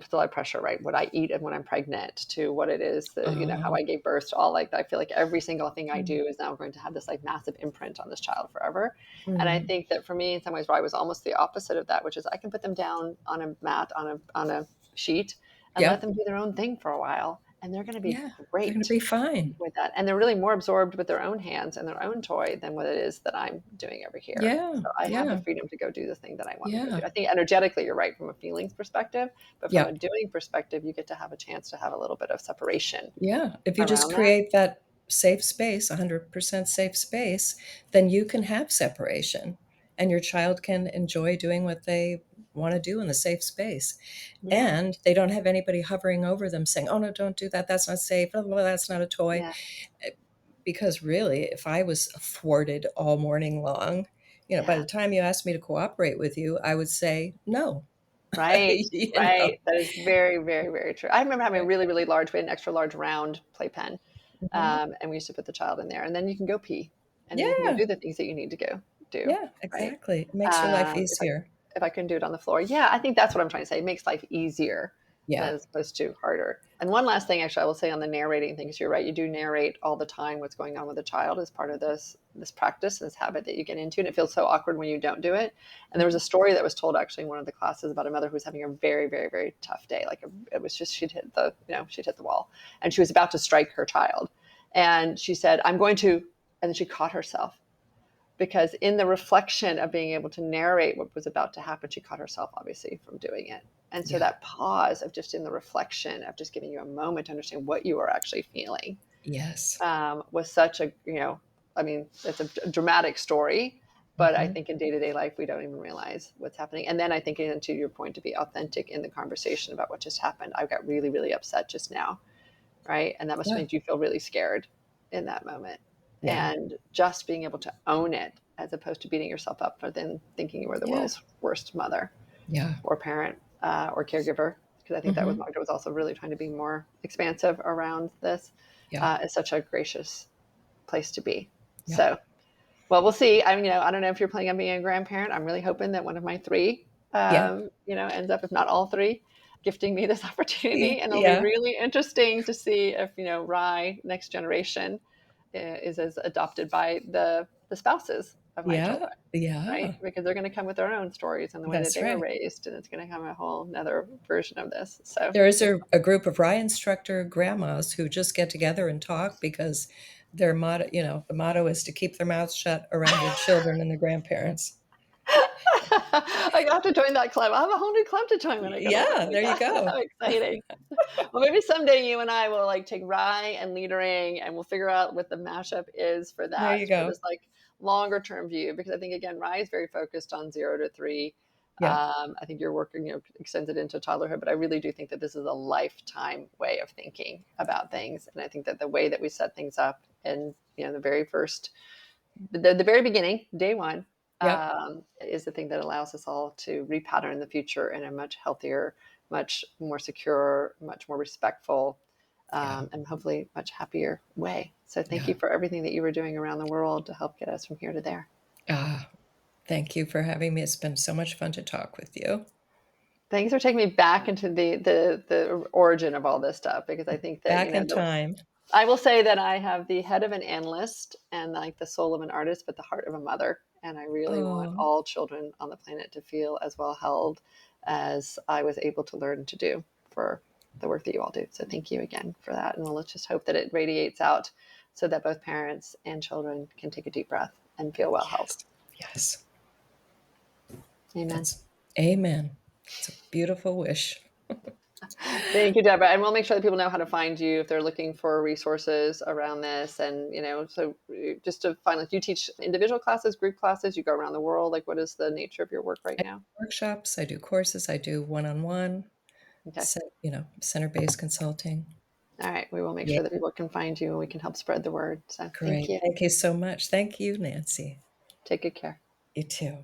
puts a lot of pressure, right? What I eat and when I'm pregnant, to what it is that how Oh, I gave birth to all like that. I feel like every single thing I mm, do is now going to have this like massive imprint on this child forever. And I mm, think that for me, in some ways, I was almost the opposite of that, which is I can put them down on a mat on a sheet and let yep. them do their own thing for a while, and they're going to be Yeah, they're gonna great be fine. with that. And they're really more absorbed with their own hands and their own toy than what it is that I'm doing over here. Yeah, So I have the yeah, freedom to go do the thing that I want to go do. yeah, I think energetically, you're right from a feelings perspective, but from a yep. doing perspective, you get to have a chance to have a little bit of separation Yeah, if you just around that. create that safe space, 100% safe space, then you can have separation, and your child can enjoy doing what they wanna do in the safe space. Yeah. And they don't have anybody hovering over them saying, "Oh, no, don't do that. That's not safe. Blah, blah, blah, that's not a toy." Yeah. Because really, if I was thwarted all morning long, by Yeah. the time you asked me to cooperate with you, I would say, "No." Right, You know? right. That is very, very, very true. I remember having a really, really large, we had an extra large round playpen, Mhm. and we used to put the child in there, and then you can go pee, and then you can go Yeah, do the things that you need to go do, yeah, right? exactly. It makes your life If I easier. couldn't do it on the floor, yeah, I think that's what I'm trying to say. It makes life easier Yeah. as opposed to harder. And one last thing, actually, I will say on the narrating thing, because you're right, you do narrate all the time what's going on with the child as part of this practice, this habit that you get into, and it feels so awkward when you don't do it. And there was a Mhm. story that was told actually in one of the classes about a mother who was having a very, very, very tough day. It was just she'd hit the wall, and she was about to strike her child, and she said, "I'm going to," and then she caught herself because in the reflection of being able to narrate what was about to happen, she caught herself obviously from doing it. And so Yeah. that pause of just in the reflection of just giving you a moment to understand what you are actually feeling Yes. was such I mean, it's a dramatic story, but I Mhm. think in day to day life, we don't even realize what's happening. And then I think, and to your point, to be authentic in the conversation about what just happened, I got really, really upset just now, right? And that must have Yeah. made you feel really scared in that moment. Yeah. and just being able to own it as opposed to beating yourself up for then thinking you were the Yeah. world's worst mother Yeah. or parent or caregiver. Because I think that was Mhm. Magda was also really trying to be more expansive around this. Yeah. Is such a gracious place to be. Yeah. So, well, we'll see. I mean, I don't know if you're planning on being a grandparent. I'm really hoping that one of my three, Yeah. ends up, if not all three, gifting me this opportunity. And it'll be Yeah. really interesting to see if, Rye, next generation, is as adopted by the spouses of my Yeah. children, right? Yeah. Because they're going to come with their own stories and the way that That's they were right. raised, and it's going to come a whole another version of this. So, There is a group of Rye instructor grandmas who just get together and talk because their motto, the motto is to keep their mouths shut around their children and their grandparents. I got to join that club. I have a whole new club to join when I get older. Oh Yeah, my there you gosh, go. how exciting. Well, maybe someday you and I will like take Rye and leadering and we'll figure out what the mashup is for There you that, for go. this like longer term view. Because I think again, Rye is very focused on 0 to 3. Yeah. I think your work, extends it into toddlerhood, but I really do think that this is a lifetime way of thinking about things. And I think that the way that we set things up and, the very first the very beginning, day one, Yep. is the thing that allows us all to repattern the future in a much healthier, much more secure, much more respectful, Yeah. and hopefully much happier way. So thank Yeah. you for everything that you were doing around the world to help get us from here to there. Ah, thank you for having me. It's been so much fun to talk with you. Thanks for taking me back into the origin of all this stuff, because I think that Back in time. I will say that I have the head of an analyst and like the soul of an artist, but the heart of a mother. And I really want Oh, all children on the planet to feel as well held as I was able to learn to do for the work that you all do. So thank you again for that. And let's just hope that it radiates out so that both parents and children can take a deep breath and feel well held. yes. Yes. Amen. That's amen. It's a beautiful wish. Thank you, Deborah. And we'll make sure that people know how to find you if they're looking for resources around this. And, so just to find, like, do you teach individual classes, group classes? You go around the world? Like, what is the nature of your work right I now? do workshops, I do courses, I do one-on-one, Okay. center-based consulting. All right. We will make Yeah, sure that people can find you and we can help spread the word. So thank great. you. Thank you so much. Thank you, Nancy. Take good care. You too.